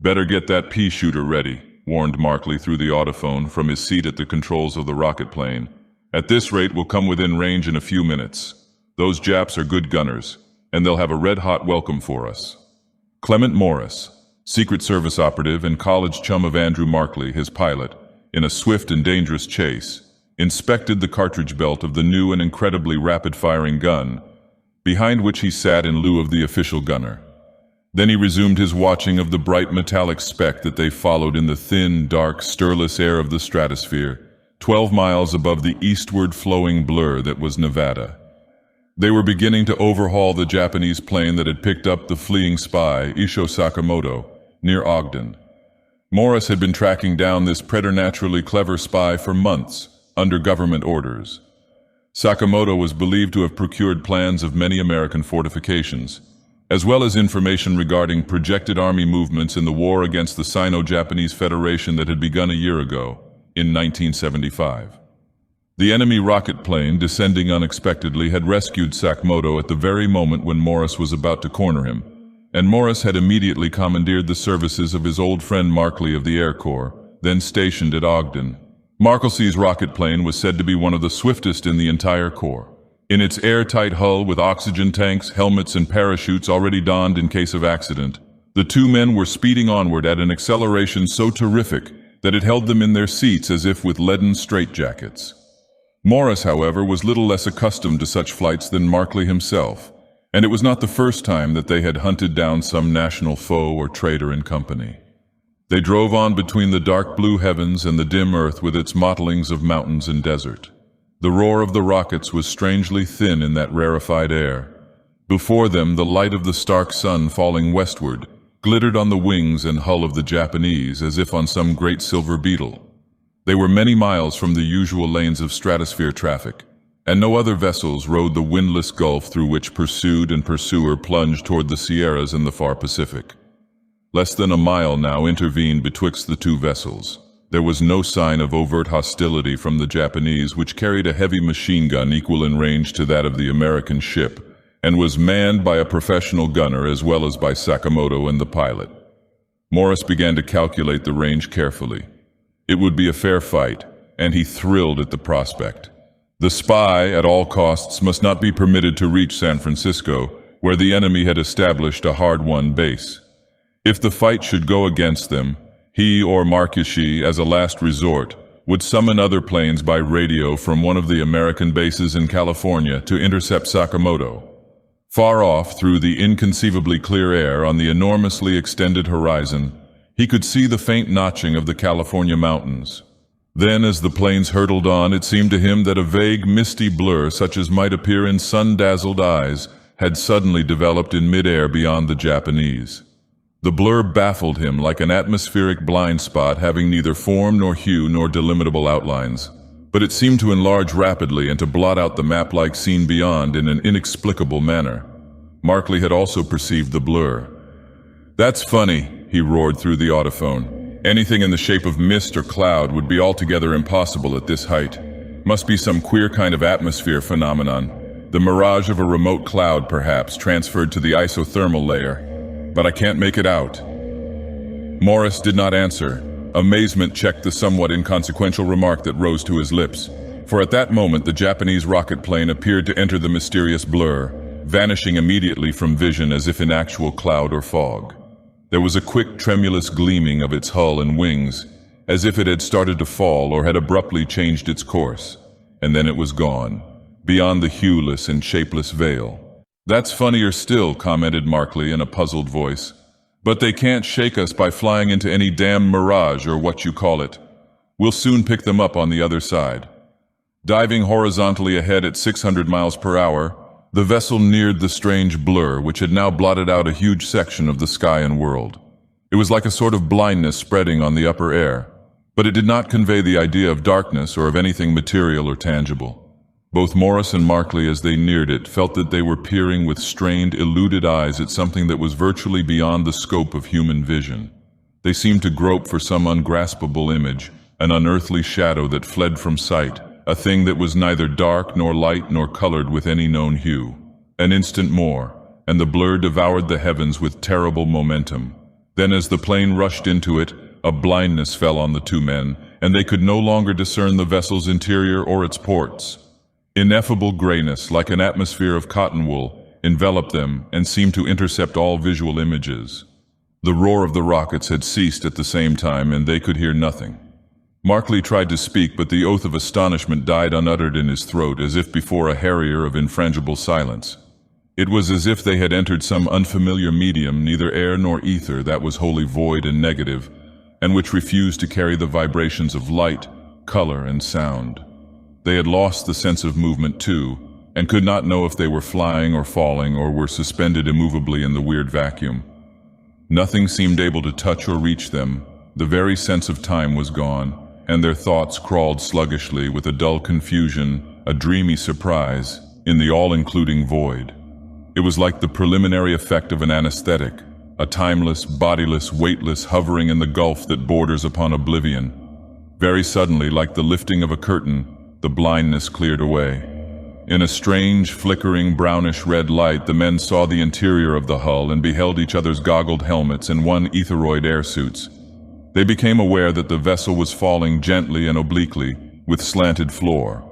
"Better get that pea shooter ready," warned Markley through the audiphone from his seat at the controls of the rocket plane. "At this rate, we'll come within range in a few minutes. Those Japs are good gunners, and they'll have a red-hot welcome for us." Clement Morris, Secret Service operative and college chum of Andrew Markley, his pilot, in a swift and dangerous chase, inspected the cartridge belt of the new and incredibly rapid-firing gun, behind which he sat in lieu of the official gunner. Then he resumed his watching of the bright metallic speck that they followed in the thin, dark, stirless air of the stratosphere, 12 miles above the eastward flowing blur that was Nevada. They were beginning to overhaul the Japanese plane that had picked up the fleeing spy, Isho Sakamoto, near Ogden. Morris had been tracking down this preternaturally clever spy for months, under government orders. Sakamoto was believed to have procured plans of many American fortifications, as well as information regarding projected army movements in the war against the Sino-Japanese Federation that had begun a year ago, in 1975. The enemy rocket plane, descending unexpectedly, had rescued Sakamoto at the very moment when Morris was about to corner him, and Morris had immediately commandeered the services of his old friend Markley of the Air Corps, then stationed at Ogden. Markley's rocket plane was said to be one of the swiftest in the entire Corps. In its airtight hull with oxygen tanks, helmets, and parachutes already donned in case of accident, the two men were speeding onward at an acceleration so terrific that it held them in their seats as if with leaden straitjackets. Morris, however, was little less accustomed to such flights than Markley himself, and it was not the first time that they had hunted down some national foe or traitor in company. They drove on between the dark blue heavens and the dim earth with its mottlings of mountains and desert. The roar of the rockets was strangely thin in that rarefied air. Before them, the light of the stark sun falling westward glittered on the wings and hull of the Japanese as if on some great silver beetle. They were many miles from the usual lanes of stratosphere traffic, and no other vessels rode the windless gulf through which pursued and pursuer plunged toward the Sierras and the far Pacific. Less than a mile now intervened betwixt the two vessels. There was no sign of overt hostility from the Japanese, which carried a heavy machine gun equal in range to that of the American ship, and was manned by a professional gunner as well as by Sakamoto and the pilot. Morris began to calculate the range carefully. It would be a fair fight, and he thrilled at the prospect. The spy, at all costs, must not be permitted to reach San Francisco, where the enemy had established a hard-won base. If the fight should go against them, he or Markishi, as a last resort, would summon other planes by radio from one of the American bases in California to intercept Sakamoto. Far off, through the inconceivably clear air on the enormously extended horizon, he could see the faint notching of the California mountains. Then, as the planes hurtled on, it seemed to him that a vague, misty blur, such as might appear in sun-dazzled eyes, had suddenly developed in mid-air beyond the Japanese. The blur baffled him like an atmospheric blind spot having neither form nor hue nor delimitable outlines, but it seemed to enlarge rapidly and to blot out the map-like scene beyond in an inexplicable manner. Markley had also perceived the blur. "That's funny," he roared through the audiphone. "Anything in the shape of mist or cloud would be altogether impossible at this height. Must be some queer kind of atmosphere phenomenon. The mirage of a remote cloud, perhaps, transferred to the isothermal layer. But I can't make it out." Morris did not answer. Amazement checked the somewhat inconsequential remark that rose to his lips, for at that moment the Japanese rocket plane appeared to enter the mysterious blur, vanishing immediately from vision as if in actual cloud or fog. There was a quick, tremulous gleaming of its hull and wings, as if it had started to fall or had abruptly changed its course, and then it was gone, beyond the hueless and shapeless veil. "That's funnier still," commented Markley in a puzzled voice. "But they can't shake us by flying into any damn mirage or what you call it. We'll soon pick them up on the other side." Diving horizontally ahead at 600 miles per hour, the vessel neared the strange blur which had now blotted out a huge section of the sky and world. It was like a sort of blindness spreading on the upper air, but it did not convey the idea of darkness or of anything material or tangible. Both Morris and Markley, as they neared it, felt that they were peering with strained, eluded eyes at something that was virtually beyond the scope of human vision. They seemed to grope for some ungraspable image, an unearthly shadow that fled from sight, a thing that was neither dark nor light nor colored with any known hue. An instant more, and the blur devoured the heavens with terrible momentum. Then as the plane rushed into it, a blindness fell on the two men, and they could no longer discern the vessel's interior or its ports. Ineffable grayness, like an atmosphere of cotton wool, enveloped them and seemed to intercept all visual images. The roar of the rockets had ceased at the same time, and they could hear nothing. Markley tried to speak, but the oath of astonishment died unuttered in his throat, as if before a harrier of infrangible silence. It was as if they had entered some unfamiliar medium, neither air nor ether, that was wholly void and negative, and which refused to carry the vibrations of light, color, and sound. They had lost the sense of movement too, and could not know if they were flying or falling or were suspended immovably in the weird vacuum. Nothing seemed able to touch or reach them. The very sense of time was gone, and their thoughts crawled sluggishly with a dull confusion, a dreamy surprise, in the all-including void. It was like the preliminary effect of an anesthetic, a timeless, bodiless, weightless hovering in the gulf that borders upon oblivion. Very suddenly, like the lifting of a curtain, the blindness cleared away. In a strange, flickering, brownish-red light, the men saw the interior of the hull and beheld each other's goggled helmets and one-etheroid air suits. They became aware that the vessel was falling gently and obliquely, with slanted floor.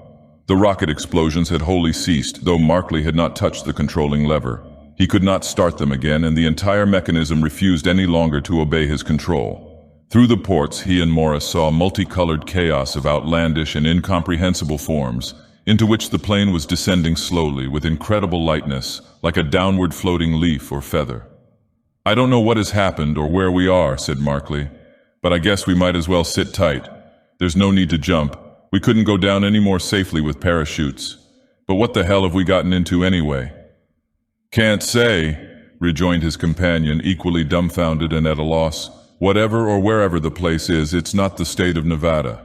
The rocket explosions had wholly ceased, though Markley had not touched the controlling lever. He could not start them again, and the entire mechanism refused any longer to obey his control. Through the ports, he and Morris saw multicolored chaos of outlandish and incomprehensible forms, into which the plane was descending slowly, with incredible lightness, like a downward floating leaf or feather. "I don't know what has happened or where we are," said Markley, "but I guess we might as well sit tight. There's no need to jump. We couldn't go down any more safely with parachutes. But what the hell have we gotten into anyway?" "Can't say," rejoined his companion, equally dumbfounded and at a loss. "Whatever or wherever the place is, it's not the state of Nevada."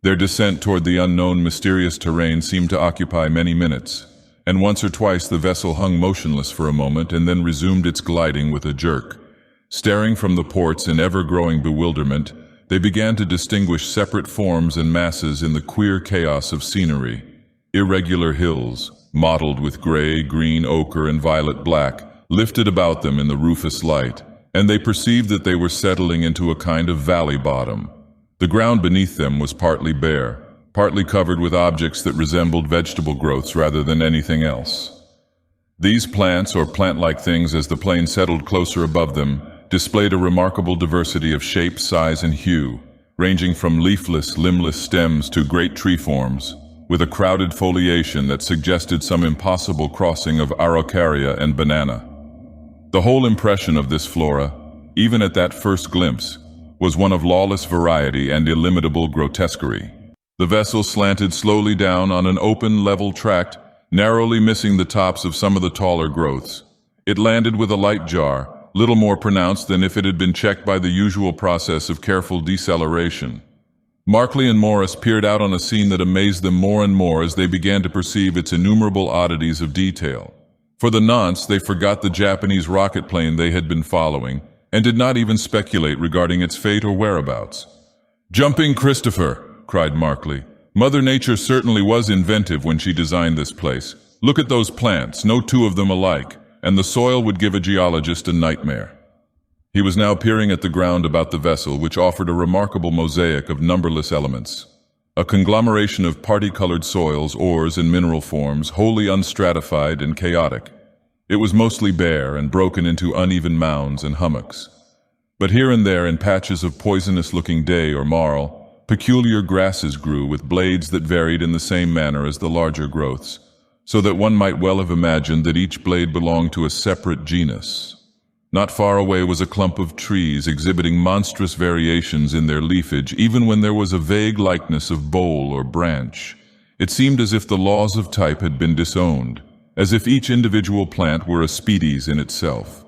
Their descent toward the unknown, mysterious terrain seemed to occupy many minutes, and once or twice the vessel hung motionless for a moment and then resumed its gliding with a jerk. Staring from the ports in ever-growing bewilderment, they began to distinguish separate forms and masses in the queer chaos of scenery. Irregular hills, mottled with gray, green, ochre, and violet black, lifted about them in the rufous light, and they perceived that they were settling into a kind of valley bottom. The ground beneath them was partly bare, partly covered with objects that resembled vegetable growths rather than anything else. These plants, or plant-like things as the plane settled closer above them, displayed a remarkable diversity of shape, size, and hue, ranging from leafless, limbless stems to great tree forms, with a crowded foliation that suggested some impossible crossing of araucaria and banana. The whole impression of this flora, even at that first glimpse, was one of lawless variety and illimitable grotesquerie. The vessel slanted slowly down on an open, level tract, narrowly missing the tops of some of the taller growths. It landed with a light jar, little more pronounced than if it had been checked by the usual process of careful deceleration. Markley and Morris peered out on a scene that amazed them more and more as they began to perceive its innumerable oddities of detail. For the nonce, they forgot the Japanese rocket plane they had been following, and did not even speculate regarding its fate or whereabouts. "Jumping Christopher!" cried Markley. "Mother Nature certainly was inventive when she designed this place. Look at those plants, no two of them alike, and the soil would give a geologist a nightmare." He was now peering at the ground about the vessel, which offered a remarkable mosaic of numberless elements. A conglomeration of party-colored soils, ores, and mineral forms, wholly unstratified and chaotic. It was mostly bare and broken into uneven mounds and hummocks. But here and there, in patches of poisonous-looking day or marl, peculiar grasses grew with blades that varied in the same manner as the larger growths, so that one might well have imagined that each blade belonged to a separate genus. Not far away was a clump of trees exhibiting monstrous variations in their leafage, even when there was a vague likeness of bole or branch. It seemed as if the laws of type had been disowned, as if each individual plant were a species in itself.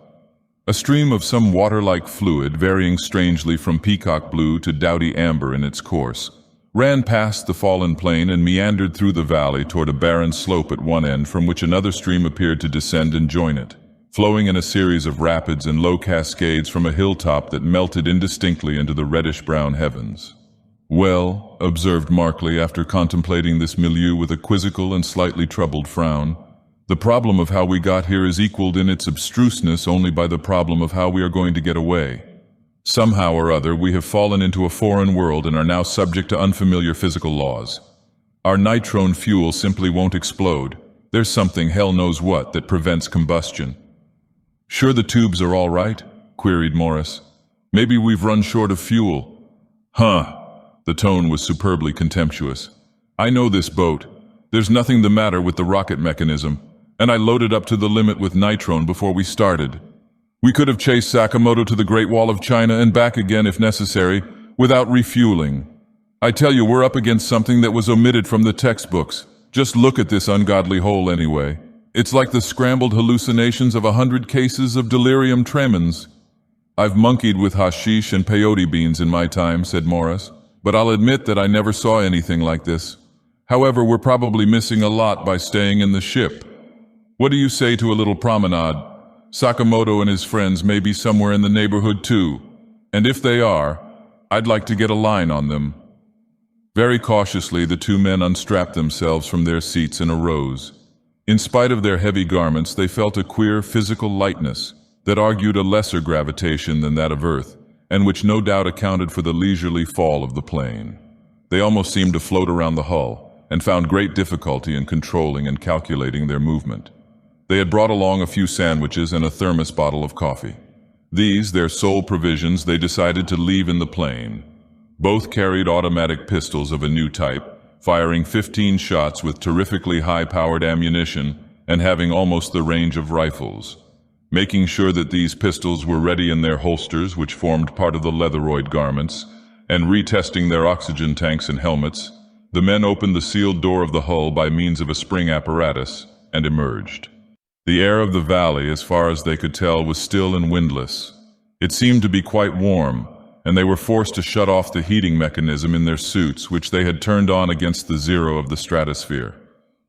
A stream of some water-like fluid, varying strangely from peacock blue to dowdy amber in its course, ran past the fallen plane and meandered through the valley toward a barren slope at one end from which another stream appeared to descend and join it, flowing in a series of rapids and low cascades from a hilltop that melted indistinctly into the reddish-brown heavens. "Well," observed Markley after contemplating this milieu with a quizzical and slightly troubled frown, The problem of how we got here is equaled in its abstruseness only by the problem of how we are going to get away. Somehow or other, we have fallen into a foreign world and are now subject to unfamiliar physical laws. Our nitrone fuel simply won't explode. There's something, hell knows what, that prevents combustion. "Sure the tubes are all right?" queried Morris. "Maybe we've run short of fuel." "Huh." The tone was superbly contemptuous. "I know this boat. There's nothing the matter with the rocket mechanism, and I loaded up to the limit with nitrone before we started. We could have chased Sakamoto to the Great Wall of China and back again if necessary, without refueling. I tell you, we're up against something that was omitted from the textbooks. Just look at this ungodly hole anyway. It's like the scrambled hallucinations of 100 cases of delirium tremens." "I've monkeyed with hashish and peyote beans in my time," said Morris, "but I'll admit that I never saw anything like this. However, we're probably missing a lot by staying in the ship. What do you say to a little promenade? Sakamoto and his friends may be somewhere in the neighborhood too, and if they are, I'd like to get a line on them." Very cautiously, the two men unstrapped themselves from their seats and arose. In spite of their heavy garments, they felt a queer physical lightness that argued a lesser gravitation than that of Earth, and which no doubt accounted for the leisurely fall of the plane. They almost seemed to float around the hull, and found great difficulty in controlling and calculating their movement. They had brought along a few sandwiches and a thermos bottle of coffee. These, their sole provisions, they decided to leave in the plane. Both carried automatic pistols of a new type, firing 15 shots with terrifically high-powered ammunition and having almost the range of rifles. Making sure that these pistols were ready in their holsters, which formed part of the leatheroid garments, and retesting their oxygen tanks and helmets, the men opened the sealed door of the hull by means of a spring apparatus and emerged. The air of the valley, as far as they could tell, was still and windless. It seemed to be quite warm, and they were forced to shut off the heating mechanism in their suits, which they had turned on against the zero of the stratosphere.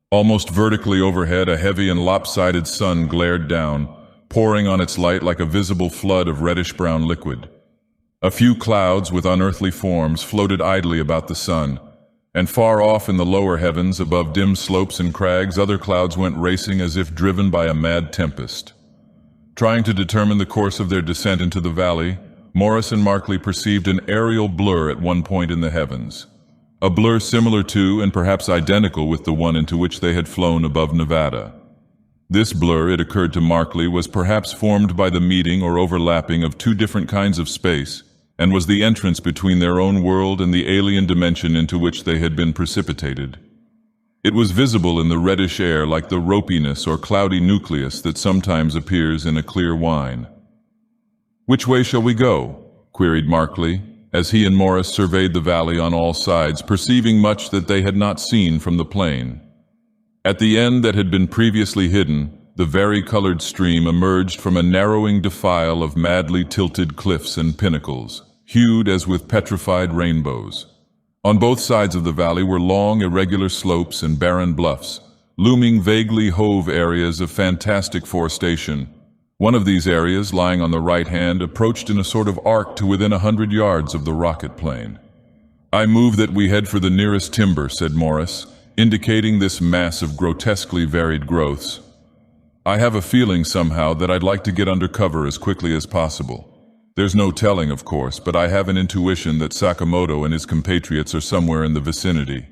Almost vertically overhead, a heavy and lopsided sun glared down, pouring on its light like a visible flood of reddish-brown liquid. A few clouds with unearthly forms floated idly about the sun, and far off in the lower heavens, above dim slopes and crags, other clouds went racing as if driven by a mad tempest. Trying to determine the course of their descent into the valley, Morris and Markley perceived an aerial blur at one point in the heavens. A blur similar to, and perhaps identical with, the one into which they had flown above Nevada. This blur, it occurred to Markley, was perhaps formed by the meeting or overlapping of two different kinds of space, and was the entrance between their own world and the alien dimension into which they had been precipitated. It was visible in the reddish air like the ropiness or cloudy nucleus that sometimes appears in a clear wine. "Which way shall we go?" queried Markley, as he and Morris surveyed the valley on all sides, perceiving much that they had not seen from the plane. At the end that had been previously hidden, the vari-colored stream emerged from a narrowing defile of madly tilted cliffs and pinnacles, hued as with petrified rainbows. On both sides of the valley were long, irregular slopes and barren bluffs, looming vaguely hove areas of fantastic forestation. One of these areas, lying on the right hand, approached in a sort of arc to within 100 yards of the rocket plane. "I move that we head for the nearest timber," said Morris, indicating this mass of grotesquely varied growths. "I have a feeling somehow that I'd like to get under cover as quickly as possible. There's no telling, of course, but I have an intuition that Sakamoto and his compatriots are somewhere in the vicinity."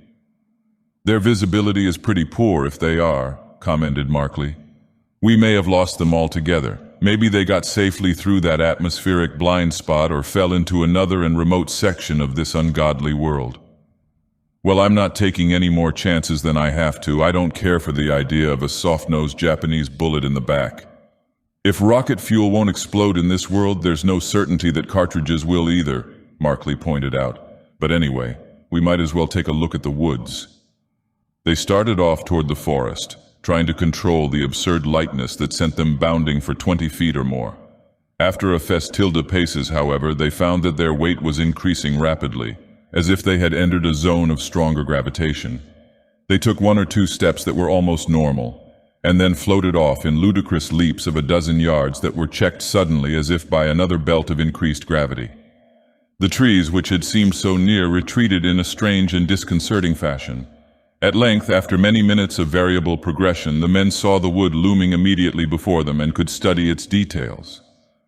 "Their visibility is pretty poor if they are," commented Markley. "We may have lost them altogether. Maybe they got safely through that atmospheric blind spot or fell into another and remote section of this ungodly world." "Well, I'm not taking any more chances than I have to. I don't care for the idea of a soft-nosed Japanese bullet in the back. If rocket fuel won't explode in this world, there's no certainty that cartridges will either," Markley pointed out. "But anyway, we might as well take a look at the woods." They started off toward the forest, trying to control the absurd lightness that sent them bounding for 20 feet or more. After a festilde paces, however, they found that their weight was increasing rapidly, as if they had entered a zone of stronger gravitation. They took one or two steps that were almost normal, and then floated off in ludicrous leaps of a dozen yards that were checked suddenly as if by another belt of increased gravity. The trees, which had seemed so near, retreated in a strange and disconcerting fashion, At length, after many minutes of variable progression, the men saw the wood looming immediately before them and could study its details.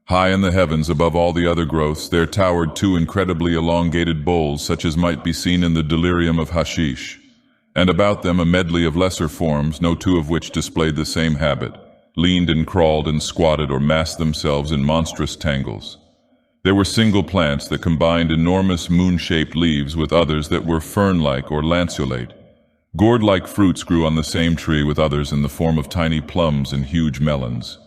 High in the heavens above all the other growths, there towered two incredibly elongated bowls such as might be seen in the delirium of hashish, and about them a medley of lesser forms, no two of which displayed the same habit, leaned and crawled and squatted or massed themselves in monstrous tangles. There were single plants that combined enormous moon-shaped leaves with others that were fern-like or lanceolate. Gourd-like fruits grew on the same tree with others in the form of tiny plums and huge melons.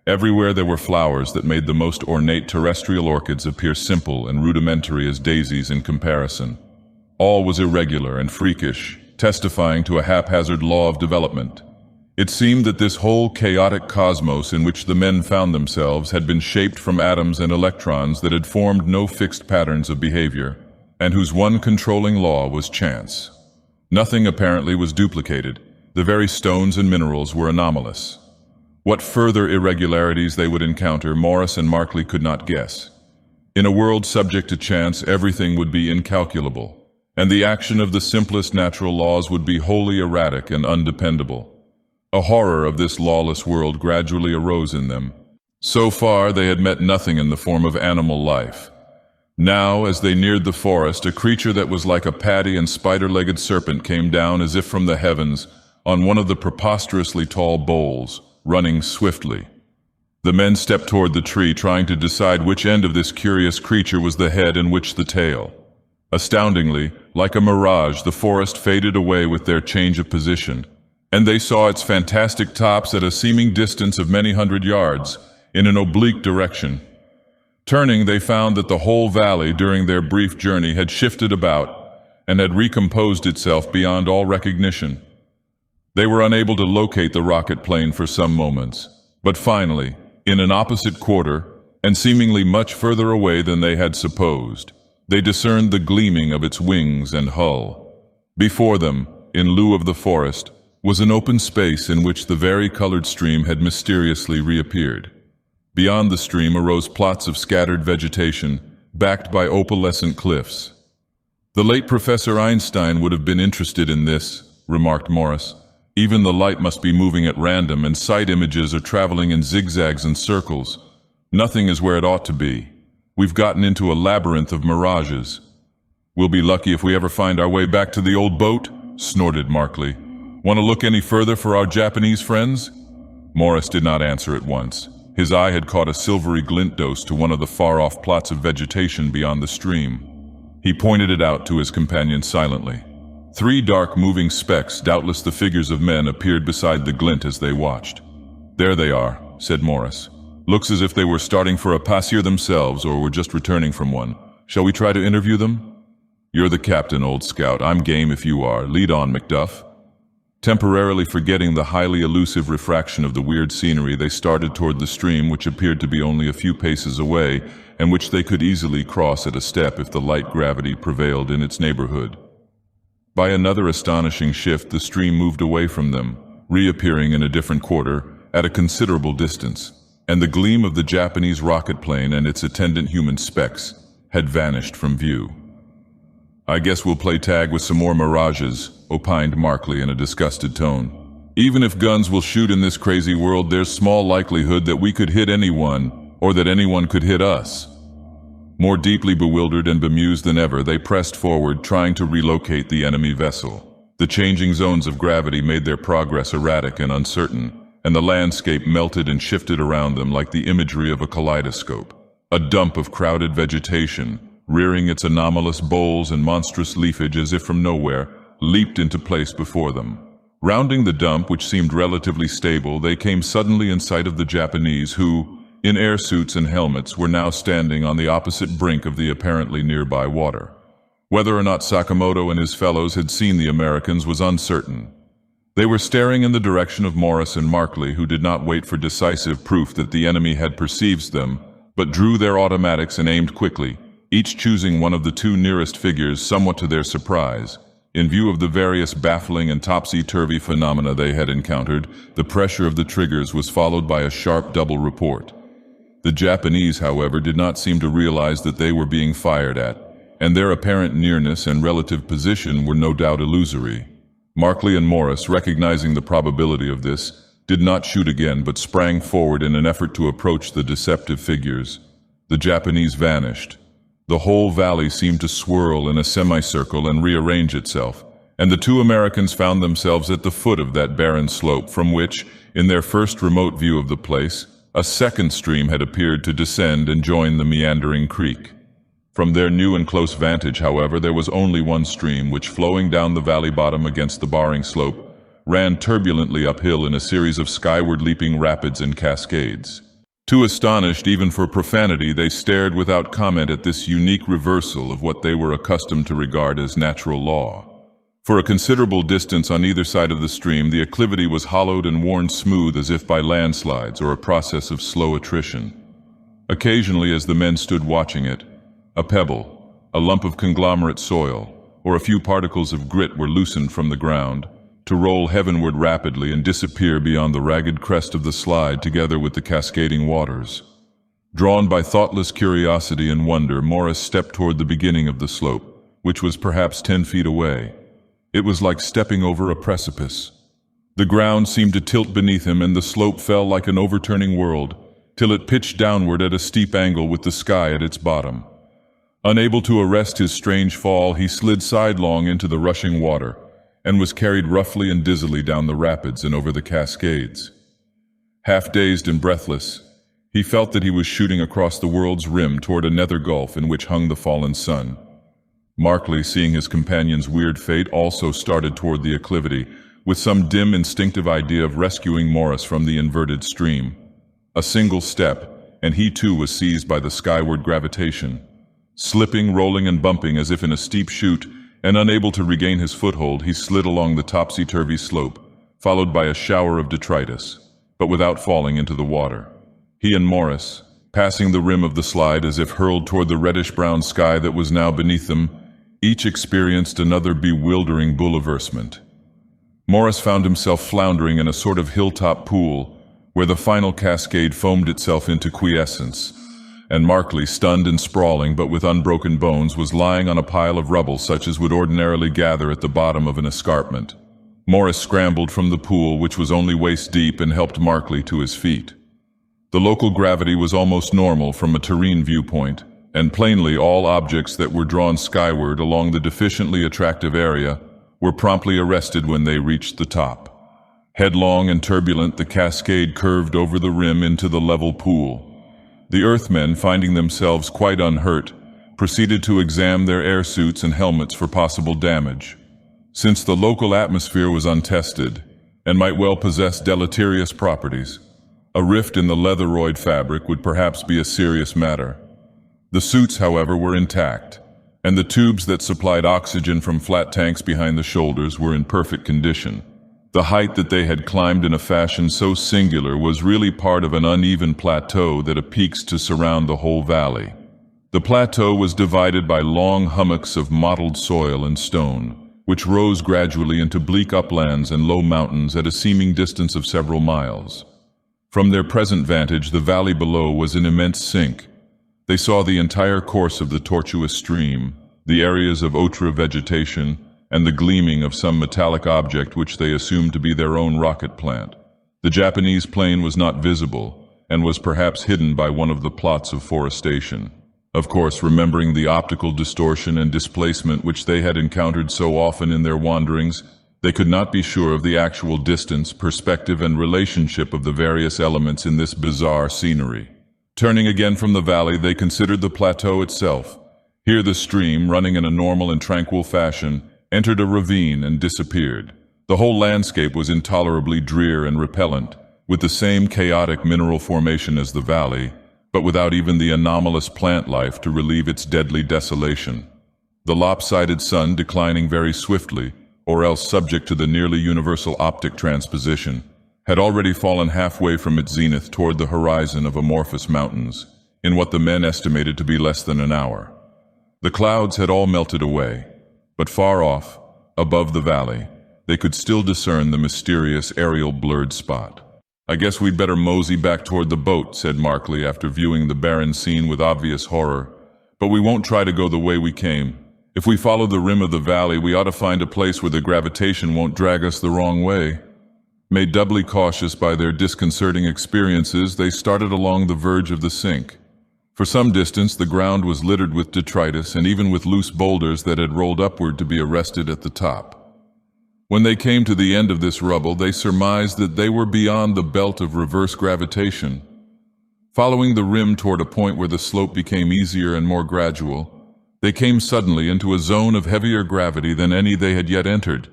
Everywhere there were flowers that made the most ornate terrestrial orchids appear simple and rudimentary as daisies in comparison. All was irregular and freakish, testifying to a haphazard law of development. It seemed that this whole chaotic cosmos in which the men found themselves had been shaped from atoms and electrons that had formed no fixed patterns of behavior, and whose one controlling law was chance. Nothing apparently was duplicated. The very stones and minerals were anomalous. What further irregularities they would encounter, Morris and Markley could not guess. In a world subject to chance, everything would be incalculable, and the action of the simplest natural laws would be wholly erratic and undependable. A horror of this lawless world gradually arose in them. So far, they had met nothing in the form of animal life. Now, as they neared the forest, a creature that was like a paddy and spider-legged serpent came down as if from the heavens on one of the preposterously tall boles, running swiftly. The men stepped toward the tree, trying to decide which end of this curious creature was the head and which the tail. Astoundingly, like a mirage, the forest faded away with their change of position, and they saw its fantastic tops at a seeming distance of many hundred yards, in an oblique direction. Turning, they found that the whole valley during their brief journey had shifted about and had recomposed itself beyond all recognition. They were unable to locate the rocket plane for some moments, but finally, in an opposite quarter, and seemingly much further away than they had supposed, they discerned the gleaming of its wings and hull. Before them, in lieu of the forest, was an open space in which the vari-colored stream had mysteriously reappeared. Beyond the stream arose plots of scattered vegetation, backed by opalescent cliffs. "The late Professor Einstein would have been interested in this," remarked Morris. "Even the light must be moving at random, and sight images are traveling in zigzags and circles. Nothing is where it ought to be. We've gotten into a labyrinth of mirages." "We'll be lucky if we ever find our way back to the old boat," snorted Markley. "Want to look any further for our Japanese friends?" Morris did not answer at once. His eye had caught a silvery glint dose to one of the far-off plots of vegetation beyond the stream. He pointed it out to his companion silently. Three dark moving specks, doubtless the figures of men, appeared beside the glint as they watched. "There they are," said Morris. "Looks as if they were starting for a pasear themselves or were just returning from one. Shall we try to interview them?" "You're the captain, old scout. I'm game if you are. Lead on, Macduff." Temporarily forgetting the highly elusive refraction of the weird scenery, they started toward the stream, which appeared to be only a few paces away, and which they could easily cross at a step if the light gravity prevailed in its neighborhood. By another astonishing shift, the stream moved away from them, reappearing in a different quarter, at a considerable distance, and the gleam of the Japanese rocket plane and its attendant human specks had vanished from view. "I guess we'll play tag with some more mirages," opined Markley in a disgusted tone. "Even if guns will shoot in this crazy world, there's small likelihood that we could hit anyone, or that anyone could hit us." More deeply bewildered and bemused than ever, they pressed forward, trying to relocate the enemy vessel. The changing zones of gravity made their progress erratic and uncertain, and the landscape melted and shifted around them like the imagery of a kaleidoscope. A dump of crowded vegetation, rearing its anomalous boles and monstrous leafage as if from nowhere, leaped into place before them. Rounding the dump, which seemed relatively stable, they came suddenly in sight of the Japanese who, in air suits and helmets, were now standing on the opposite brink of the apparently nearby water. Whether or not Sakamoto and his fellows had seen the Americans was uncertain. They were staring in the direction of Morris and Markley, who did not wait for decisive proof that the enemy had perceived them, but drew their automatics and aimed quickly, each choosing one of the two nearest figures, somewhat to their surprise. In view of the various baffling and topsy-turvy phenomena they had encountered, the pressure of the triggers was followed by a sharp double report. The Japanese, however, did not seem to realize that they were being fired at, and their apparent nearness and relative position were no doubt illusory. Markley and Morris, recognizing the probability of this, did not shoot again but sprang forward in an effort to approach the deceptive figures. The Japanese vanished. The whole valley seemed to swirl in a semicircle and rearrange itself, and the two Americans found themselves at the foot of that barren slope from which, in their first remote view of the place, a second stream had appeared to descend and join the meandering creek. From their new and close vantage, however, there was only one stream which, flowing down the valley bottom against the barring slope, ran turbulently uphill in a series of skyward leaping rapids and cascades. Too astonished even for profanity, they stared without comment at this unique reversal of what they were accustomed to regard as natural law. For a considerable distance on either side of the stream, the acclivity was hollowed and worn smooth as if by landslides or a process of slow attrition. Occasionally, as the men stood watching it, a pebble, a lump of conglomerate soil, or a few particles of grit were loosened from the ground, to roll heavenward rapidly and disappear beyond the ragged crest of the slide together with the cascading waters. Drawn by thoughtless curiosity and wonder, Morris stepped toward the beginning of the slope, which was perhaps 10 feet away. It was like stepping over a precipice. The ground seemed to tilt beneath him, and the slope fell like an overturning world, till it pitched downward at a steep angle with the sky at its bottom. Unable to arrest his strange fall, he slid sidelong into the rushing water, and was carried roughly and dizzily down the rapids and over the cascades. Half dazed and breathless, he felt that he was shooting across the world's rim toward a nether gulf in which hung the fallen sun. Markley, seeing his companion's weird fate, also started toward the acclivity, with some dim instinctive idea of rescuing Morris from the inverted stream. A single step, and he too was seized by the skyward gravitation. Slipping, rolling, and bumping as if in a steep chute, and unable to regain his foothold, he slid along the topsy-turvy slope, followed by a shower of detritus, but without falling into the water. He and Morris, passing the rim of the slide as if hurled toward the reddish-brown sky that was now beneath them, each experienced another bewildering bouleversement. Morris found himself floundering in a sort of hilltop pool, where the final cascade foamed itself into quiescence, and Markley, stunned and sprawling but with unbroken bones, was lying on a pile of rubble such as would ordinarily gather at the bottom of an escarpment. Morris scrambled from the pool, which was only waist deep, and helped Markley to his feet. The local gravity was almost normal from a terrene viewpoint, and plainly all objects that were drawn skyward along the deficiently attractive area were promptly arrested when they reached the top. Headlong and turbulent, the cascade curved over the rim into the level pool. The Earthmen, finding themselves quite unhurt, proceeded to examine their air suits and helmets for possible damage. Since the local atmosphere was untested and might well possess deleterious properties, a rift in the leatheroid fabric would perhaps be a serious matter. The suits, however, were intact, and the tubes that supplied oxygen from flat tanks behind the shoulders were in perfect condition. The height that they had climbed in a fashion so singular was really part of an uneven plateau that peaks to surround the whole valley. The plateau was divided by long hummocks of mottled soil and stone, which rose gradually into bleak uplands and low mountains at a seeming distance of several miles. From their present vantage, the valley below was an immense sink. They saw the entire course of the tortuous stream, the areas of ochre vegetation, and the gleaming of some metallic object which they assumed to be their own rocket plant. The Japanese plane was not visible, and was perhaps hidden by one of the plots of forestation. Of course, remembering the optical distortion and displacement which they had encountered so often in their wanderings, they could not be sure of the actual distance, perspective, and relationship of the various elements in this bizarre scenery. Turning again from the valley, they considered the plateau itself. Here the stream, running in a normal and tranquil fashion, entered a ravine and disappeared. The whole landscape was intolerably drear and repellent, with the same chaotic mineral formation as the valley, but without even the anomalous plant life to relieve its deadly desolation. The lopsided sun, declining very swiftly, or else subject to the nearly universal optic transposition, had already fallen halfway from its zenith toward the horizon of amorphous mountains, in what the men estimated to be less than an hour. The clouds had all melted away, but far off, above the valley, they could still discern the mysterious aerial blurred spot. "I guess we'd better mosey back toward the boat," said Markley after viewing the barren scene with obvious horror. "But we won't try to go the way we came. If we follow the rim of the valley, we ought to find a place where the gravitation won't drag us the wrong way." Made doubly cautious by their disconcerting experiences, they started along the verge of the sink. For some distance, the ground was littered with detritus and even with loose boulders that had rolled upward to be arrested at the top. When they came to the end of this rubble, they surmised that they were beyond the belt of reverse gravitation. Following the rim toward a point where the slope became easier and more gradual, they came suddenly into a zone of heavier gravity than any they had yet entered.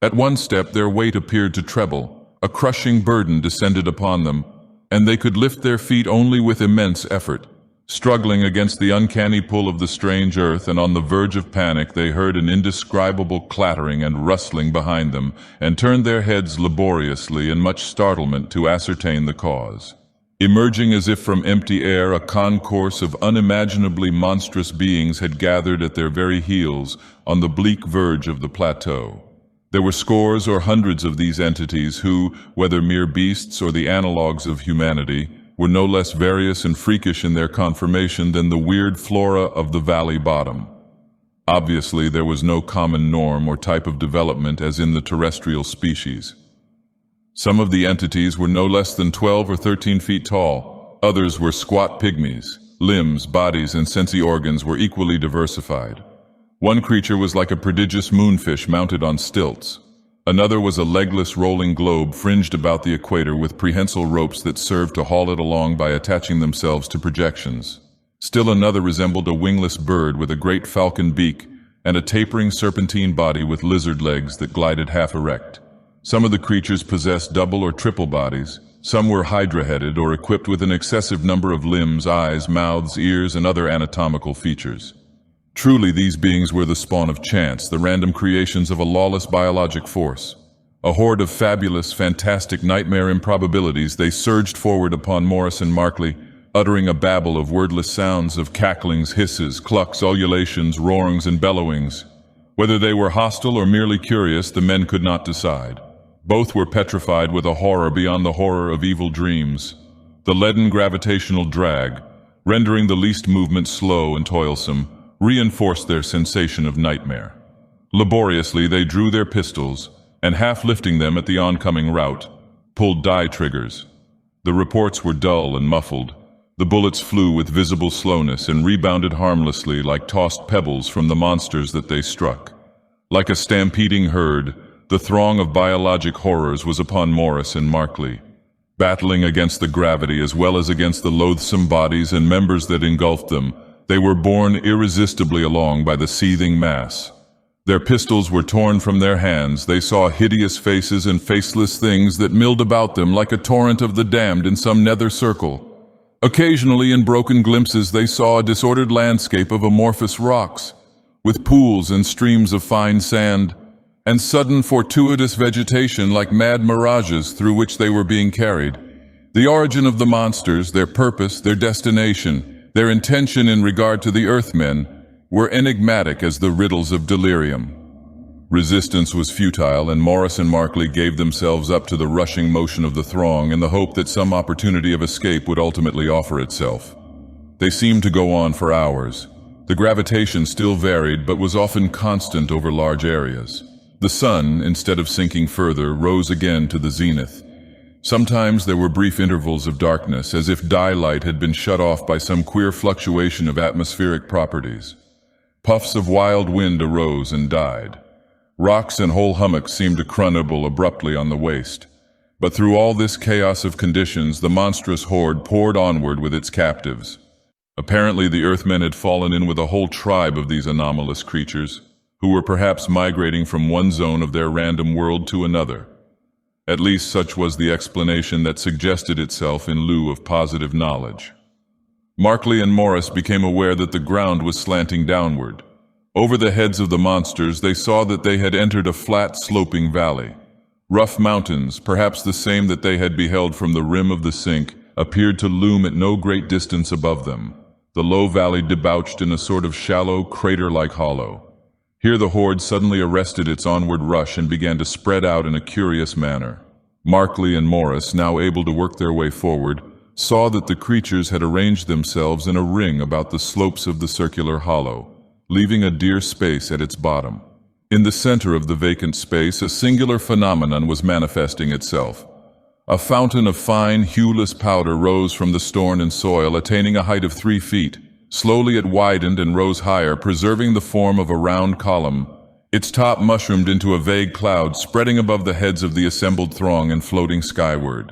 At one step, their weight appeared to treble. A crushing burden descended upon them, and they could lift their feet only with immense effort. Struggling against the uncanny pull of the strange earth and on the verge of panic, they heard an indescribable clattering and rustling behind them and turned their heads laboriously in much startlement to ascertain the cause. Emerging as if from empty air, a concourse of unimaginably monstrous beings had gathered at their very heels on the bleak verge of the plateau. There were scores or hundreds of these entities who, whether mere beasts or the analogues of humanity, were no less various and freakish in their conformation than the weird flora of the valley bottom. Obviously, there was no common norm or type of development as in the terrestrial species. Some of the entities were no less than 12 or 13 feet tall. Others were squat pygmies. Limbs, bodies, and sensory organs were equally diversified. One creature was like a prodigious moonfish mounted on stilts. Another was a legless rolling globe fringed about the equator with prehensile ropes that served to haul it along by attaching themselves to projections. Still another resembled a wingless bird with a great falcon beak and a tapering serpentine body with lizard legs that glided half erect. Some of the creatures possessed double or triple bodies. Some were hydra-headed or equipped with an excessive number of limbs, eyes, mouths, ears, and other anatomical features. Truly, these beings were the spawn of chance, the random creations of a lawless biologic force. A horde of fabulous, fantastic nightmare improbabilities, they surged forward upon Morris and Markley, uttering a babble of wordless sounds of cacklings, hisses, clucks, ululations, roarings, and bellowings. Whether they were hostile or merely curious, the men could not decide. Both were petrified with a horror beyond the horror of evil dreams. The leaden gravitational drag, rendering the least movement slow and toilsome, reinforced their sensation of nightmare. Laboriously, they drew their pistols, and half lifting them at the oncoming rout, pulled die triggers. The reports were dull and muffled. The bullets flew with visible slowness and rebounded harmlessly like tossed pebbles from the monsters that they struck. Like a stampeding herd, the throng of biologic horrors was upon Morris and Markley, battling against the gravity as well as against the loathsome bodies and members that engulfed them. They were borne irresistibly along by the seething mass. Their pistols were torn from their hands. They saw hideous faces and faceless things that milled about them like a torrent of the damned in some nether circle. Occasionally, in broken glimpses, they saw a disordered landscape of amorphous rocks, with pools and streams of fine sand, and sudden fortuitous vegetation like mad mirages through which they were being carried. The origin of the monsters, their purpose, their destination, their intention in regard to the Earthmen, were enigmatic as the riddles of delirium. Resistance was futile, and Morris and Markley gave themselves up to the rushing motion of the throng in the hope that some opportunity of escape would ultimately offer itself. They seemed to go on for hours. The gravitation still varied, but was often constant over large areas. The sun, instead of sinking further, rose again to the zenith. Sometimes there were brief intervals of darkness, as if daylight had been shut off by some queer fluctuation of atmospheric properties. Puffs of wild wind arose and died. Rocks and whole hummocks seemed to crumble abruptly on the waste. But through all this chaos of conditions, the monstrous horde poured onward with its captives. Apparently, the Earthmen had fallen in with a whole tribe of these anomalous creatures, who were perhaps migrating from one zone of their random world to another. At least such was the explanation that suggested itself in lieu of positive knowledge. Markley and Morris became aware that the ground was slanting downward. Over the heads of the monsters, they saw that they had entered a flat, sloping valley. Rough mountains, perhaps the same that they had beheld from the rim of the sink, appeared to loom at no great distance above them. The low valley debouched in a sort of shallow, crater-like hollow. Here the horde suddenly arrested its onward rush and began to spread out in a curious manner. Markley and Morris, now able to work their way forward, saw that the creatures had arranged themselves in a ring about the slopes of the circular hollow. leaving a dear space at its bottom. In the center of the vacant space, a singular phenomenon was manifesting itself. A fountain of fine, hueless powder rose from the storn and soil, attaining a height of 3 feet. Slowly it widened and rose higher, preserving the form of a round column. Its top mushroomed into a vague cloud, spreading above the heads of the assembled throng and floating skyward.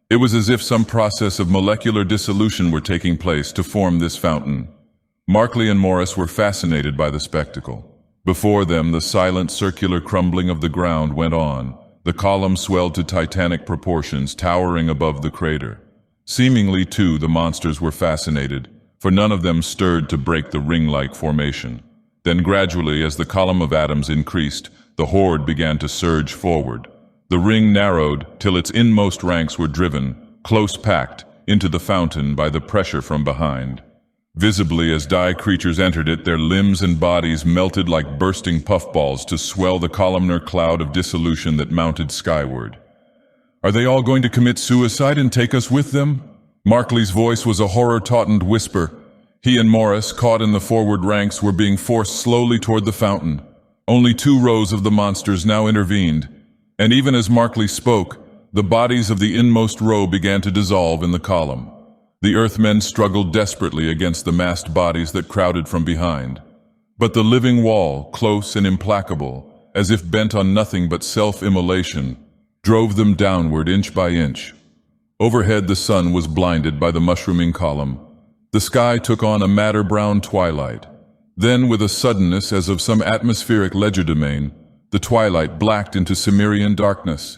It was as if some process of molecular dissolution were taking place to form this fountain. Markley and Morris were fascinated by the spectacle. Before them, the silent circular crumbling of the ground went on. The column swelled to titanic proportions, towering above the crater. Seemingly, too, the monsters were fascinated, for none of them stirred to break the ring-like formation. Then gradually, as the column of atoms increased, the horde began to surge forward. The ring narrowed till its inmost ranks were driven, close packed, into the fountain by the pressure from behind. Visibly, as creatures entered it, their limbs and bodies melted like bursting puffballs to swell the columnar cloud of dissolution that mounted skyward. "Are they all going to commit suicide and take us with them?" Markley's voice was a horror-tautened whisper. He and Morris, caught in the forward ranks, were being forced slowly toward the fountain. Only 2 rows of the monsters now intervened, and even as Markley spoke, the bodies of the inmost row began to dissolve in the column. The Earthmen struggled desperately against the massed bodies that crowded from behind. But the living wall, close and implacable, as if bent on nothing but self-immolation, drove them downward inch by inch. Overhead the sun was blinded by the mushrooming column. The sky took on a madder-brown twilight. Then, with a suddenness as of some atmospheric legerdemain, the twilight blacked into Cimmerian darkness.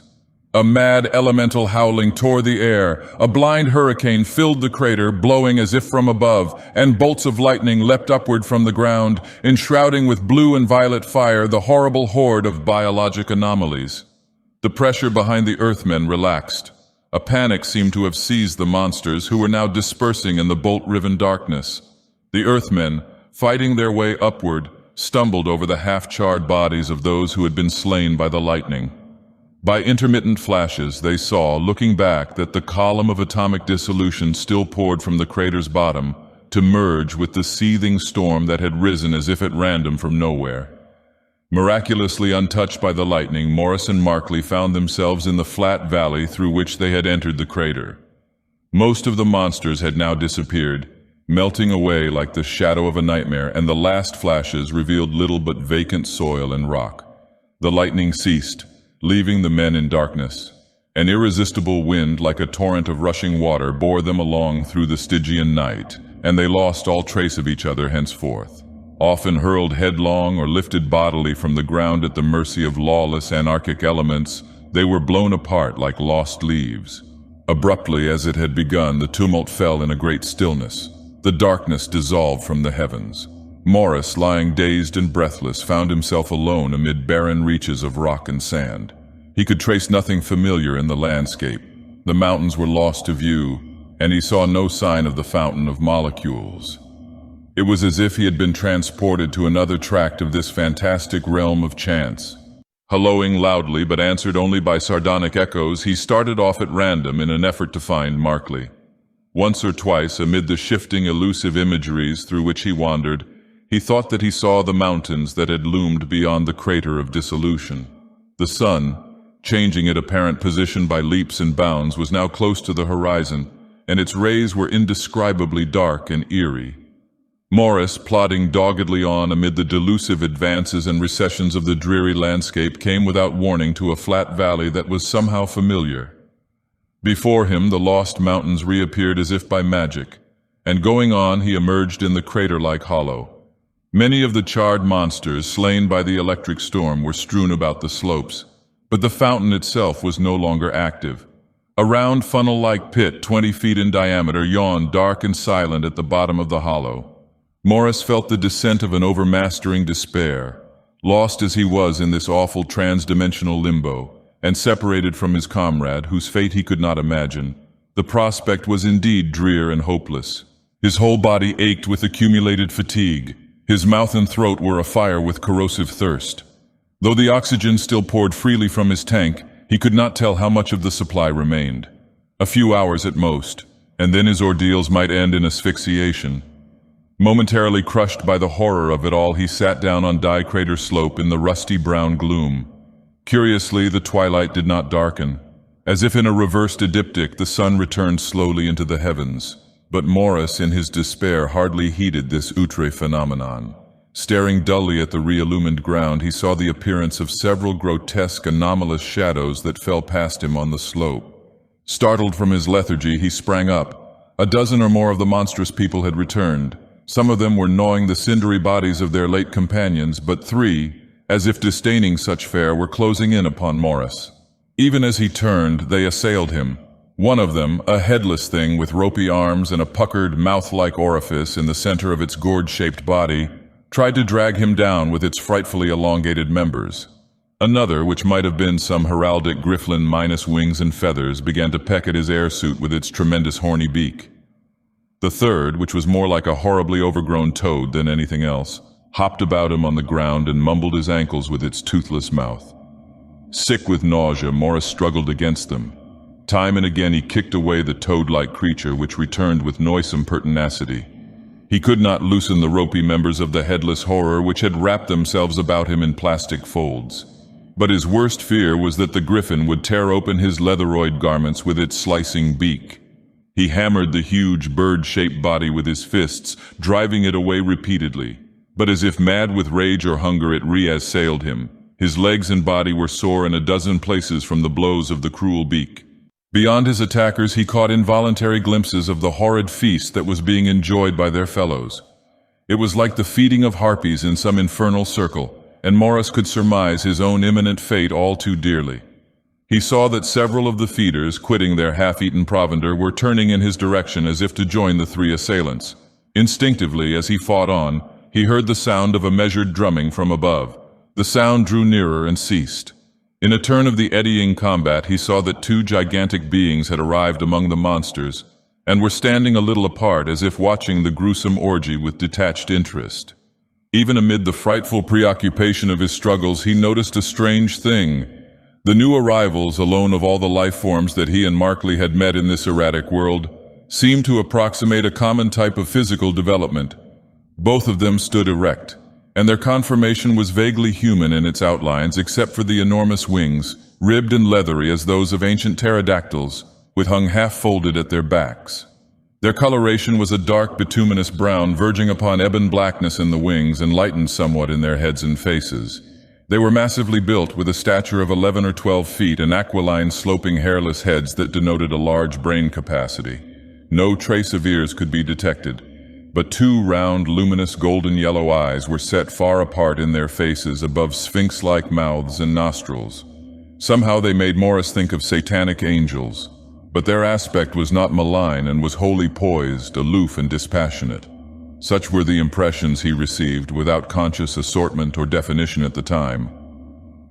A mad elemental howling tore the air. A blind hurricane filled the crater, blowing as if from above, and bolts of lightning leapt upward from the ground, enshrouding with blue and violet fire the horrible horde of biologic anomalies. The pressure behind the Earthmen relaxed. A panic seemed to have seized the monsters, who were now dispersing in the bolt-riven darkness. The Earthmen, fighting their way upward, stumbled over the half-charred bodies of those who had been slain by the lightning. By intermittent flashes, they saw, looking back, that the column of atomic dissolution still poured from the crater's bottom to merge with the seething storm that had risen as if at random from nowhere. Miraculously untouched by the lightning, Morris and Markley found themselves in the flat valley through which they had entered the crater. Most of the monsters had now disappeared, melting away like the shadow of a nightmare, and the last flashes revealed little but vacant soil and rock. The lightning ceased, leaving the men in darkness. An irresistible wind, like a torrent of rushing water, bore them along through the Stygian night, and they lost all trace of each other henceforth. Often hurled headlong or lifted bodily from the ground at the mercy of lawless anarchic elements, they were blown apart like lost leaves. Abruptly, as it had begun, the tumult fell in a great stillness. The darkness dissolved from the heavens. Morris, lying dazed and breathless, found himself alone amid barren reaches of rock and sand. He could trace nothing familiar in the landscape. The mountains were lost to view, and he saw no sign of the fountain of molecules. It was as if he had been transported to another tract of this fantastic realm of chance. Hallooing loudly but answered only by sardonic echoes, he started off at random in an effort to find Markley. Once or twice, amid the shifting, elusive imageries through which he wandered, he thought that he saw the mountains that had loomed beyond the crater of dissolution. The sun, changing its apparent position by leaps and bounds, was now close to the horizon, and its rays were indescribably dark and eerie. Morris, plodding doggedly on amid the delusive advances and recessions of the dreary landscape, came without warning to a flat valley that was somehow familiar. Before him, the lost mountains reappeared as if by magic, and going on, he emerged in the crater-like hollow. Many of the charred monsters, slain by the electric storm, were strewn about the slopes, but the fountain itself was no longer active. A round funnel-like pit, 20 feet in diameter, yawned dark and silent at the bottom of the hollow. Morris felt the descent of an overmastering despair. Lost as he was in this awful trans-dimensional limbo, and separated from his comrade, whose fate he could not imagine, the prospect was indeed drear and hopeless. His whole body ached with accumulated fatigue. His mouth and throat were afire with corrosive thirst. Though the oxygen still poured freely from his tank, he could not tell how much of the supply remained. A few hours at most, and then his ordeals might end in asphyxiation. Momentarily crushed by the horror of it all, he sat down on Die Crater Slope in the rusty brown gloom. Curiously, the twilight did not darken. As if in a reversed diptych, the sun returned slowly into the heavens. But Morris, in his despair, hardly heeded this outre phenomenon. Staring dully at the re-illumined ground, he saw the appearance of several grotesque, anomalous shadows that fell past him on the slope. Startled from his lethargy, he sprang up. A dozen or more of the monstrous people had returned. Some of them were gnawing the cindery bodies of their late companions, but three, as if disdaining such fare, were closing in upon Morris. Even as he turned, they assailed him. One of them, a headless thing with ropey arms and a puckered, mouth-like orifice in the center of its gourd-shaped body, tried to drag him down with its frightfully elongated members. Another, which might have been some heraldic grifflin minus wings and feathers, began to peck at his air suit with its tremendous horny beak. The third, which was more like a horribly overgrown toad than anything else, hopped about him on the ground and mumbled his ankles with its toothless mouth. Sick with nausea, Morris struggled against them. Time and again he kicked away the toad-like creature, which returned with noisome pertinacity. He could not loosen the ropey members of the headless horror which had wrapped themselves about him in plastic folds. But his worst fear was that the griffin would tear open his leatheroid garments with its slicing beak. He hammered the huge bird-shaped body with his fists, driving it away repeatedly. But as if mad with rage or hunger, it re-assailed him. His legs and body were sore in a dozen places from the blows of the cruel beak. Beyond his attackers, he caught involuntary glimpses of the horrid feast that was being enjoyed by their fellows. It was like the feeding of harpies in some infernal circle, and Morris could surmise his own imminent fate all too dearly. He saw that several of the feeders, quitting their half-eaten provender, were turning in his direction as if to join the three assailants. Instinctively, as he fought on, he heard the sound of a measured drumming from above. The sound drew nearer and ceased. In a turn of the eddying combat, he saw that two gigantic beings had arrived among the monsters, and were standing a little apart as if watching the gruesome orgy with detached interest. Even amid the frightful preoccupation of his struggles, he noticed a strange thing. The new arrivals, alone of all the life forms that he and Markley had met in this erratic world, seemed to approximate a common type of physical development. Both of them stood erect, and their conformation was vaguely human in its outlines except for the enormous wings, ribbed and leathery as those of ancient pterodactyls, which hung half-folded at their backs. Their coloration was a dark bituminous brown verging upon ebon blackness in the wings and lightened somewhat in their heads and faces. They were massively built, with a stature of 11 or 12 feet and aquiline sloping hairless heads that denoted a large brain capacity. No trace of ears could be detected, but two round, luminous golden yellow eyes were set far apart in their faces above sphinx-like mouths and nostrils. Somehow they made Morris think of satanic angels, but their aspect was not malign and was wholly poised, aloof and dispassionate. Such were the impressions he received, without conscious assortment or definition at the time.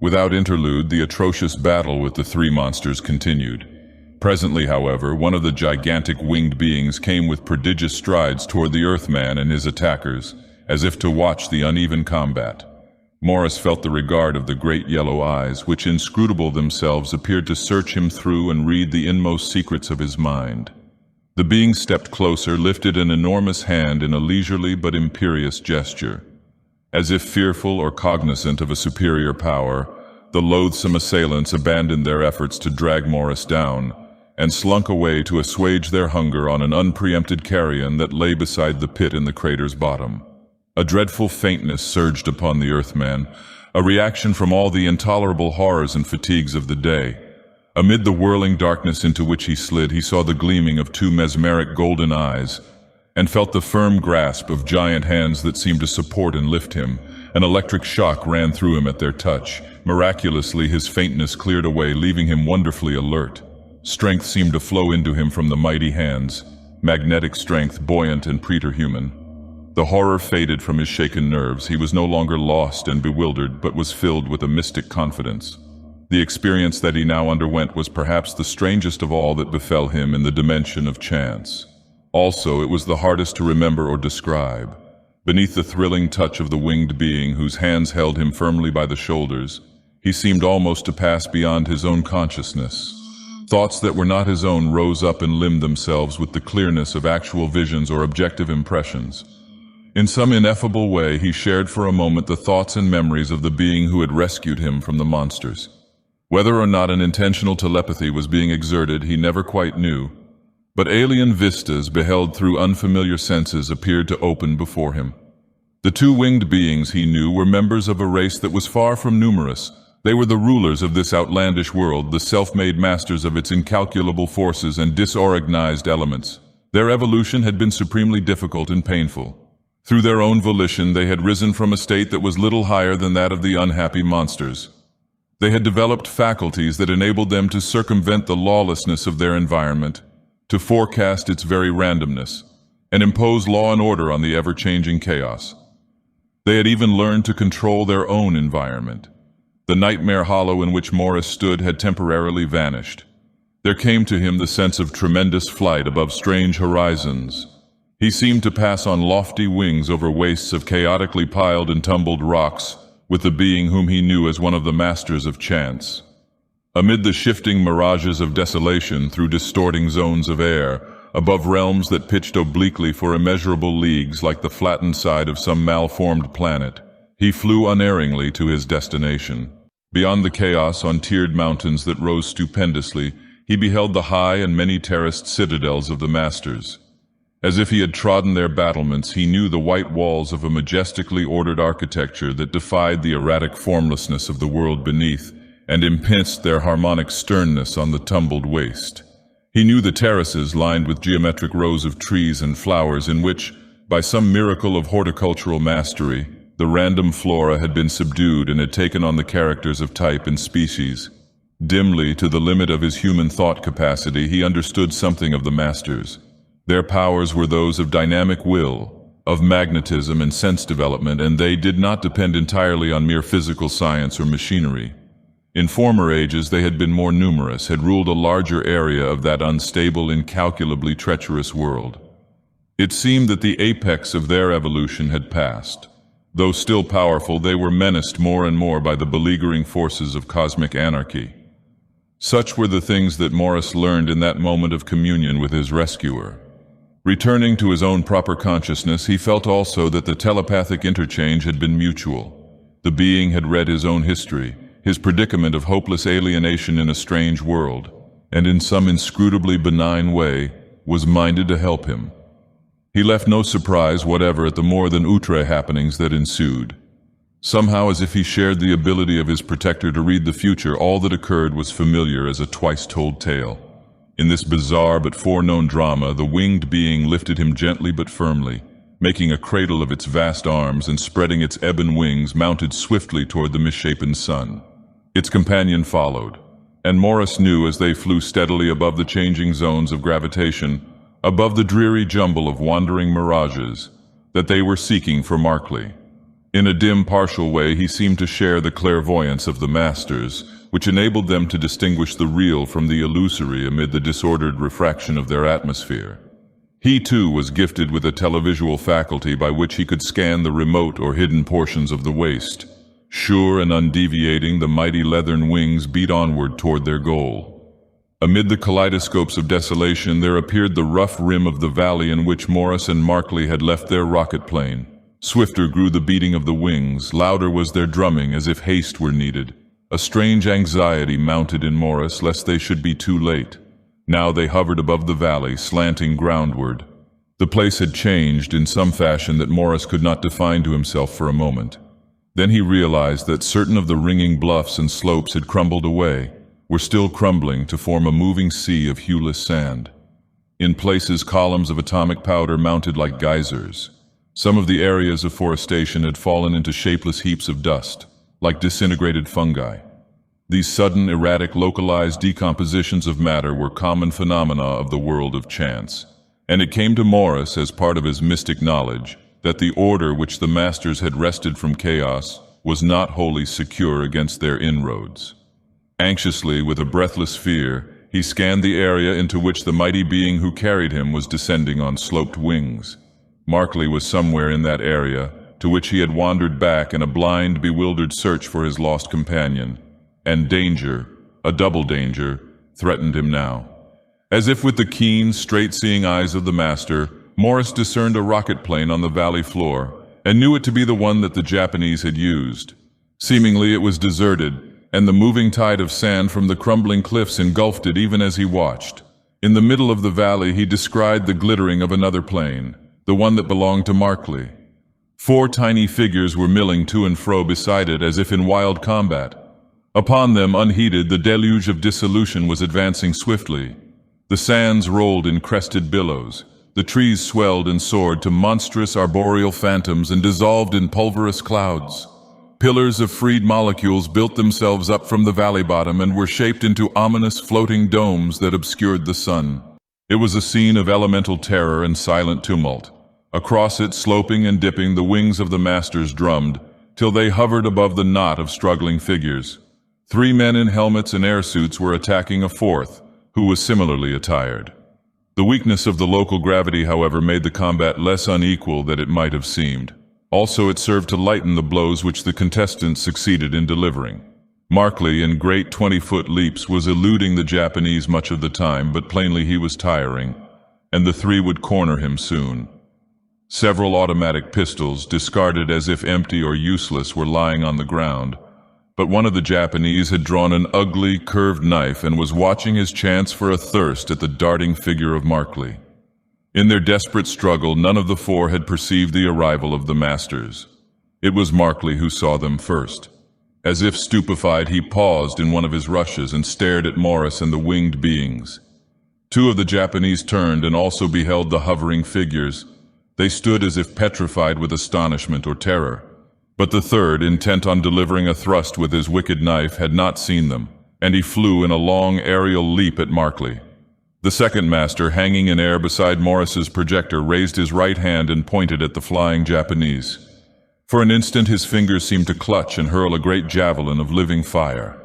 Without interlude, the atrocious battle with the three monsters continued. Presently, however, one of the gigantic winged beings came with prodigious strides toward the Earthman and his attackers, as if to watch the uneven combat. Morris felt the regard of the great yellow eyes, which, inscrutable themselves, appeared to search him through and read the inmost secrets of his mind. The being stepped closer, lifted an enormous hand in a leisurely but imperious gesture. As if fearful or cognizant of a superior power, the loathsome assailants abandoned their efforts to drag Morris down, and slunk away to assuage their hunger on an unpreempted carrion that lay beside the pit in the crater's bottom. A dreadful faintness surged upon the Earthman, a reaction from all the intolerable horrors and fatigues of the day. Amid the whirling darkness into which he slid, he saw the gleaming of two mesmeric golden eyes, and felt the firm grasp of giant hands that seemed to support and lift him. An electric shock ran through him at their touch. Miraculously, his faintness cleared away, leaving him wonderfully alert. Strength seemed to flow into him from the mighty hands, magnetic strength, buoyant and preterhuman. The horror faded from his shaken nerves. He was no longer lost and bewildered, but was filled with a mystic confidence. The experience that he now underwent was perhaps the strangest of all that befell him in the dimension of chance. Also, it was the hardest to remember or describe. Beneath the thrilling touch of the winged being whose hands held him firmly by the shoulders, he seemed almost to pass beyond his own consciousness. Thoughts that were not his own rose up and limbed themselves with the clearness of actual visions or objective impressions. In some ineffable way, he shared for a moment the thoughts and memories of the being who had rescued him from the monsters. Whether or not an intentional telepathy was being exerted, he never quite knew, but alien vistas beheld through unfamiliar senses appeared to open before him. The two winged beings, he knew, were members of a race that was far from numerous. They were the rulers of this outlandish world, the self-made masters of its incalculable forces and disorganized elements. Their evolution had been supremely difficult and painful. Through their own volition, they had risen from a state that was little higher than that of the unhappy monsters. They had developed faculties that enabled them to circumvent the lawlessness of their environment, to forecast its very randomness, and impose law and order on the ever-changing chaos. They had even learned to control their own environment. The nightmare hollow in which Morris stood had temporarily vanished. There came to him the sense of tremendous flight above strange horizons. He seemed to pass on lofty wings over wastes of chaotically piled and tumbled rocks with the being whom he knew as one of the masters of chance. Amid the shifting mirages of desolation, through distorting zones of air, above realms that pitched obliquely for immeasurable leagues like the flattened side of some malformed planet, he flew unerringly to his destination. Beyond the chaos on tiered mountains that rose stupendously, he beheld the high and many-terraced citadels of the masters. As if he had trodden their battlements, he knew the white walls of a majestically ordered architecture that defied the erratic formlessness of the world beneath and impinced their harmonic sternness on the tumbled waste. He knew the terraces lined with geometric rows of trees and flowers in which, by some miracle of horticultural mastery, the random flora had been subdued and had taken on the characters of type and species. Dimly, to the limit of his human thought capacity, he understood something of the masters. Their powers were those of dynamic will, of magnetism and sense development, and they did not depend entirely on mere physical science or machinery. In former ages they had been more numerous, had ruled a larger area of that unstable, incalculably treacherous world. It seemed that the apex of their evolution had passed. Though still powerful, they were menaced more and more by the beleaguering forces of cosmic anarchy. Such were the things that Morris learned in that moment of communion with his rescuer. Returning to his own proper consciousness, he felt also that the telepathic interchange had been mutual. The being had read his own history, his predicament of hopeless alienation in a strange world, and in some inscrutably benign way was minded to help him. He left no surprise whatever at the more than outre happenings that ensued. Somehow, as if he shared the ability of his protector to read the future, all that occurred was familiar as a twice-told tale. In this bizarre but foreknown drama, the winged being lifted him gently but firmly, making a cradle of its vast arms and spreading its ebon wings, mounted swiftly toward the misshapen sun. Its companion followed, and Morris knew as they flew steadily above the changing zones of gravitation, above the dreary jumble of wandering mirages, that they were seeking for Markley. In a dim, partial way, he seemed to share the clairvoyance of the masters, which enabled them to distinguish the real from the illusory amid the disordered refraction of their atmosphere. He, too, was gifted with a televisual faculty by which he could scan the remote or hidden portions of the waste. Sure and undeviating, the mighty leathern wings beat onward toward their goal. Amid the kaleidoscopes of desolation, there appeared the rough rim of the valley in which Morris and Markley had left their rocket plane. Swifter grew the beating of the wings, louder was their drumming as if haste were needed. A strange anxiety mounted in Morris lest they should be too late. Now they hovered above the valley, slanting groundward. The place had changed in some fashion that Morris could not define to himself for a moment. Then he realized that certain of the ringing bluffs and slopes had crumbled away, were still crumbling to form a moving sea of hueless sand. In places, columns of atomic powder mounted like geysers. Some of the areas of forestation had fallen into shapeless heaps of dust, like disintegrated fungi. These sudden, erratic, localized decompositions of matter were common phenomena of the world of chance, and it came to Morris as part of his mystic knowledge that the order which the masters had wrested from chaos was not wholly secure against their inroads. Anxiously, with a breathless fear, he scanned the area into which the mighty being who carried him was descending on sloped wings. Markley was somewhere in that area, to which he had wandered back in a blind, bewildered search for his lost companion, and danger, a double danger, threatened him now. As if with the keen, straight-seeing eyes of the master, Morris discerned a rocket plane on the valley floor and knew it to be the one that the Japanese had used. Seemingly it was deserted, and the moving tide of sand from the crumbling cliffs engulfed it even as he watched. In the middle of the valley he descried the glittering of another plane, the one that belonged to Markley. 4 tiny figures were milling to and fro beside it as if in wild combat. Upon them, unheeded, the deluge of dissolution was advancing swiftly. The sands rolled in crested billows. The trees swelled and soared to monstrous arboreal phantoms and dissolved in pulverous clouds. Pillars of freed molecules built themselves up from the valley bottom and were shaped into ominous floating domes that obscured the sun. It was a scene of elemental terror and silent tumult. Across it, sloping and dipping, the wings of the masters drummed, till they hovered above the knot of struggling figures. 3 men in helmets and airsuits were attacking a 4th, who was similarly attired. The weakness of the local gravity, however, made the combat less unequal than it might have seemed. Also, it served to lighten the blows which the contestants succeeded in delivering. Markley, in great 20-foot leaps, was eluding the Japanese much of the time, but plainly he was tiring, and the 3 would corner him soon. Several automatic pistols, discarded as if empty or useless, were lying on the ground, but one of the Japanese had drawn an ugly, curved knife and was watching his chance for a thirst at the darting figure of Markley. In their desperate struggle, none of the 4 had perceived the arrival of the masters. It was Markley who saw them first. As if stupefied, he paused in one of his rushes and stared at Morris and the winged beings. 2 of the Japanese turned and also beheld the hovering figures. They stood as if petrified with astonishment or terror. But the 3rd, intent on delivering a thrust with his wicked knife, had not seen them, and he flew in a long aerial leap at Markley. The 2nd master, hanging in air beside Morris's projector, raised his right hand and pointed at the flying Japanese. For an instant his fingers seemed to clutch and hurl a great javelin of living fire.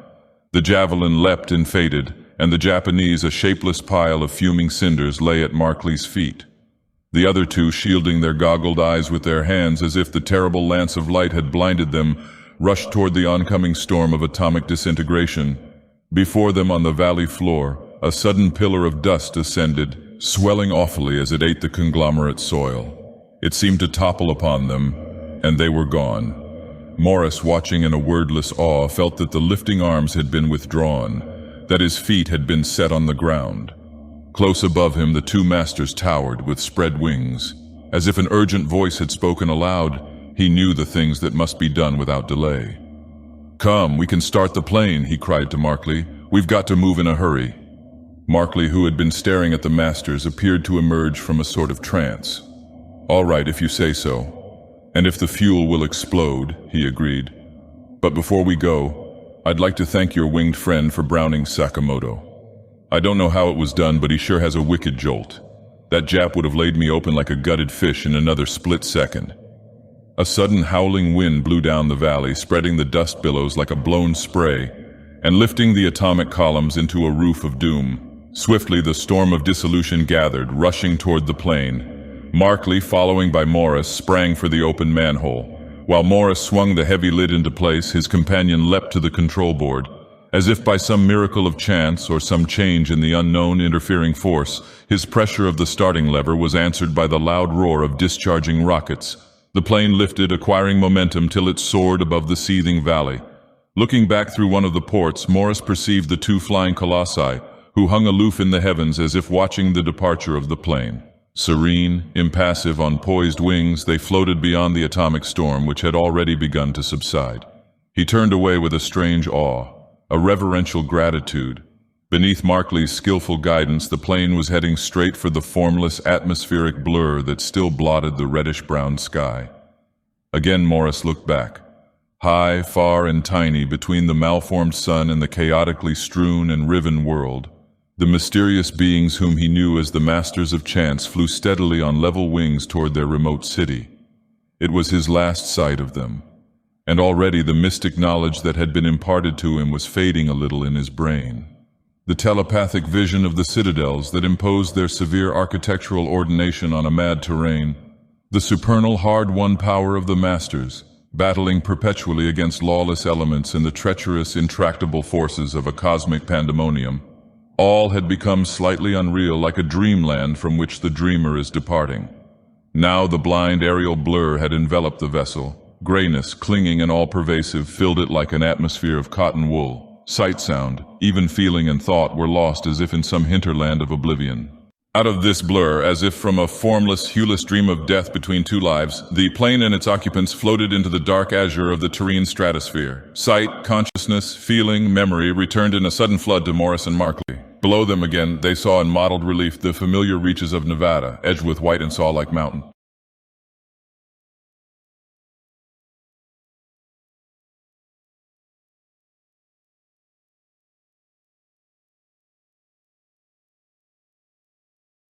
The javelin leapt and faded, and the Japanese, a shapeless pile of fuming cinders, lay at Markley's feet. The other 2, shielding their goggled eyes with their hands as if the terrible lance of light had blinded them, rushed toward the oncoming storm of atomic disintegration. Before them on the valley floor, a sudden pillar of dust ascended, swelling awfully as it ate the conglomerate soil. It seemed to topple upon them, and they were gone. Morris, watching in a wordless awe, felt that the lifting arms had been withdrawn, that his feet had been set on the ground. Close above him, the 2 masters towered with spread wings. As if an urgent voice had spoken aloud, he knew the things that must be done without delay. "Come, we can start the plane," he cried to Markley. "We've got to move in a hurry." Markley, who had been staring at the masters, appeared to emerge from a sort of trance. "All right, if you say so. And if the fuel will explode," he agreed. "But before we go, I'd like to thank your winged friend for browning Sakamoto. I don't know how it was done, but he sure has a wicked jolt. That Jap would have laid me open like a gutted fish in another split second." A sudden howling wind blew down the valley, spreading the dust billows like a blown spray, and lifting the atomic columns into a roof of doom. Swiftly the storm of dissolution gathered, rushing toward the plane. Markley, following by Morris, sprang for the open manhole. While Morris swung the heavy lid into place, his companion leapt to the control board. As if by some miracle of chance or some change in the unknown interfering force, his pressure of the starting lever was answered by the loud roar of discharging rockets. The plane lifted, acquiring momentum till it soared above the seething valley. Looking back through one of the ports, Morris perceived the 2 flying colossi, who hung aloof in the heavens as if watching the departure of the plane. Serene, impassive, on poised wings, they floated beyond the atomic storm which had already begun to subside. He turned away with a strange awe, a reverential gratitude. Beneath Markley's skillful guidance, the plane was heading straight for the formless atmospheric blur that still blotted the reddish-brown sky. Again Morris looked back. High, far, and tiny between the malformed sun and the chaotically strewn and riven world, the mysterious beings whom he knew as the Masters of Chance flew steadily on level wings toward their remote city. It was his last sight of them, and already the mystic knowledge that had been imparted to him was fading a little in his brain. The telepathic vision of the citadels that imposed their severe architectural ordination on a mad terrain, the supernal hard-won power of the Masters, battling perpetually against lawless elements and the treacherous, intractable forces of a cosmic pandemonium, all had become slightly unreal, like a dreamland from which the dreamer is departing. Now the blind aerial blur had enveloped the vessel. Grayness, clinging and all-pervasive, filled it like an atmosphere of cotton wool. Sight, sound, even feeling and thought were lost as if in some hinterland of oblivion. Out of this blur, as if from a formless, hueless dream of death between two lives, the plane and its occupants floated into the dark azure of the terrene stratosphere. Sight, consciousness, feeling, memory returned in a sudden flood to Morris and Markley. Below them again, they saw in mottled relief the familiar reaches of Nevada, edged with white and saw-like mountain.